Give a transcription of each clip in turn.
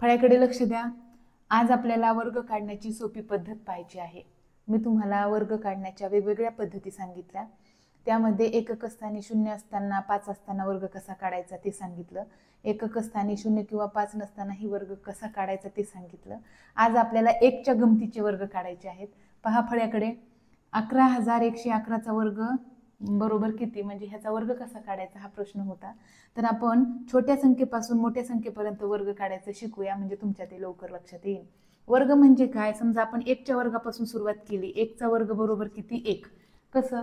फळ्याकडे लक्ष द्या। आज आपल्याला वर्ग काढण्याची सोपी पद्धत पाहायची आहे। मी तुम्हाला वर्ग काढण्याच्या वेगवेगळ्या पद्धती सांगितल्या। त्यामध्ये एकक स्थानी 0 असताना 5 असताना वर्ग कसा काढायचा ते सांगितलं। एकक स्थानी 0 किंवा 5 नसतानाही वर्ग कसा काढायचा ते सांगितलं। आज आपल्याला 1 च्या गमतीचे वर्ग काढायचे आहेत। पहा फळ्याकडे 11,111 चा वर्ग बरोबर किती, म्हणजे ह्याचा वर्ग कसा काढायचा हा प्रश्न होता। तर आपण छोट्या संख्येपासून मोठ्या संख्येपर्यंत वर्ग काढायचं शिकूया, म्हणजे तुमच्या ते लवकर लक्षात येईल। वर्ग म्हणजे काय, समजा आपण 1 च्या वर्गापासून सुरुवात केली। 1 चा वर्ग बरोबर किती, 1। कसं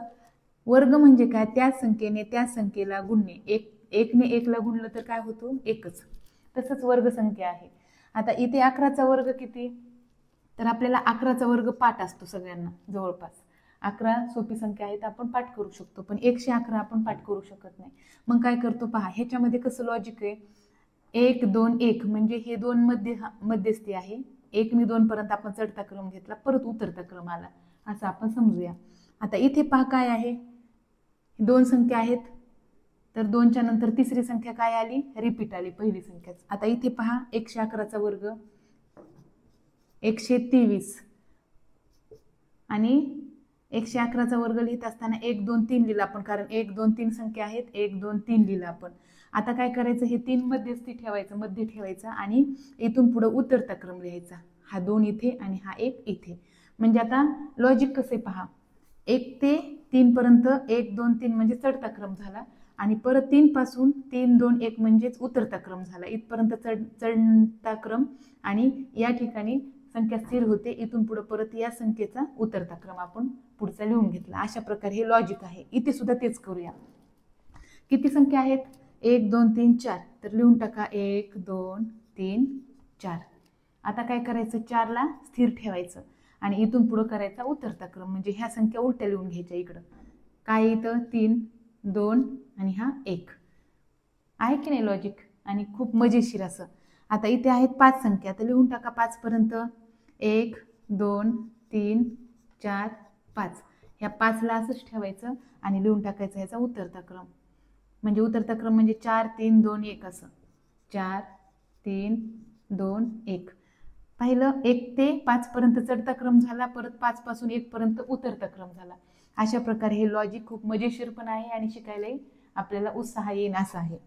वर्ग म्हणजे काय, त्याच संख्येने त्याच संख्येला गुणणे। 1 ने 1 ला गुणलं तर काय होतो, 1च। तसंच वर्ग संख्या आहे। आता इथे 11 चा वर्ग किती, तर आपल्याला 11 चा वर्ग पाठ असतो सगळ्यांना जवळपास। 11 सोपी संख्या आहेत, आपण पाठ करू शकतो, पण 111 आपण पाठ करू शकत नाही। मग काय करतो पहा, ह्याच्यामध्ये कसं लॉजिक आहे, 1 2 1 म्हणजे हे दोन मध्यस्थी आहे। 1 ने 2 पर्यंत आपण चढता क्रम घेतला, परत उतरता क्रम आला, असं आपण समजूया। आता इथे पहा काय आहे, दोन संख्या आहेत, तर 2 च्या नंतर तिसरी संख्या काय आली, रिपीट आली, पहिली संख्याच। आता इथे पहा 111 चा वर्ग 123 आणि 111 चा वर्ग लिहित असताना 1 2 3 लिहिला आपण, कारण 1 2 3 संख्या आहेत, 1 2 3 लिहिला आपण। आता काय करायचं, हे 3 मध्यस्थी ठेवायचं, मध्ये ठेवायचं आणि इथून पुढे उतरता क्रम लिहायचा। हा 2 इथे आणि हा 1 इथे। म्हणजे आता लॉजिक कसे पहा, 1 ते 3 पर्यंत 1 2 3 म्हणजे चढता क्रम झाला, आणि परत 3 पासून 3 2 1 म्हणजेच उतरता क्रम झाला। इथपर्यंत चढता क्रम आणि या ठिकाणी संख्या स्थिर होते, इथून पुढे परत या संख्येचा उतरता क्रम आपण पुढचा लिहून घेतला। अशा प्रकारे हे लॉजिक आहे। इथे सुद्धा तेच करूया। किती संख्या आहेत, 1 2 3 4, तर लिहून टाका 1 2 3 4। आता काय करायचं, 4 ला स्थिर ठेवायचं आणि इथून पुढे करायचा उतरता क्रम, म्हणजे ह्या संख्या उलट्या लिहून घ्यायच्या। इकडं काय इथं 3 2 आणि हा 1 आहे की नाही लॉजिक, आणि खूप मजेशीर असं। आता इथे आहेत 5 संख्या, तर लिहून टाका 5 पर्यंत 1 2 3 4 5। ह्या 5 ला असंच ठेवायचं आणि लिहून टाकायचं ह्याचा उतरता क्रम, म्हणजे उतरता क्रम म्हणजे 4 3 2 1 असं, 4 3 2 1। पाहिलं, 1 ते 5 पर्यंत चढता क्रम झाला, परत 5 पासून 1 पर्यंत उतरता क्रम झाला। अशा प्रकारे हे लॉजिक खूप मजेशीर पण आहे आणि शिकायलाही आपल्याला उत्साह येईल असं आहे।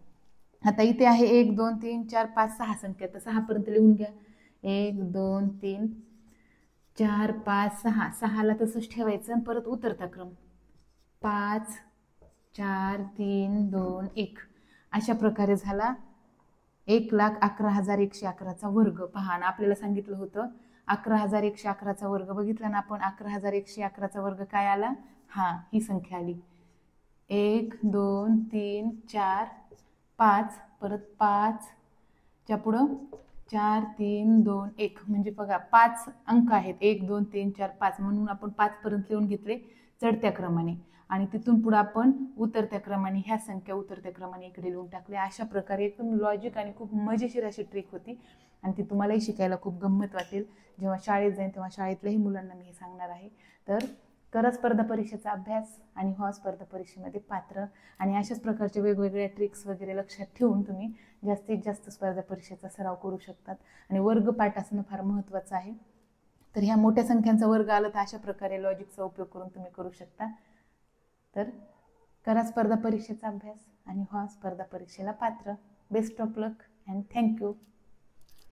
आता इथे आहे 1 2 3 4 5 6 संख्या, तर 6 पर्यंत लिहून घ्या, 1 2 3 4 5 6। 6 ला तसंच ठेवायचं, परत उतरता क्रम 5 4 3 2 1। अशा प्रकारे झाला 1,11,111 चा वर्ग। पहा ना, आपल्याला सांगितलं होतं 11,111 चा वर्ग, बघितला ना आपण, 11,111 चा वर्ग काय आला, हा ही संख्या आली। 1 2 3 4 5, परत 5 च्या पुढं 4 3 2 1, म्हणजे बघा 5 अंक आहेत, 1 2 3 4 5, म्हणून आपण 5 पर्यंत लिहून घेतले चढत्या क्रमाने, आणि तिथून पुढे आपण उतरत्या क्रमाने ह्या संख्या उतरत्या क्रमाने इकडे लिहून टाकल्या। अशा प्रकारे एकदम लॉजिक आणि खूप मजेशीर अशी ट्रिक होती, आणि ती तुम्हालाही शिकायला खूप गंमत वाटेल। जेव्हा शाळेत जाईन तेव्हा शाळेतल्याही मुलांना मी हे सांगणार आहे। तर करा स्पर्धा परीक्षेचा अभ्यास आणि व्हा स्पर्धा परीक्षेमध्ये पात्र, आणि अशाच प्रकारचे वेगवेगळ्या ट्रिक्स वगैरे लक्षात ठेवून तुम्ही जास्तीत जास्त स्पर्धा परीक्षेचा सराव करू शकतात। आणि वर्ग पाठ असणं फार महत्त्वाचं आहे। तर ह्या मोठ्या संख्यांचा वर्ग आला तर अशा प्रकारे लॉजिकचा उपयोग करून तुम्ही करू शकता। तर करा स्पर्धा परीक्षेचा अभ्यास आणि व्हा स्पर्धा परीक्षेला पात्र। Best of luck and thank you.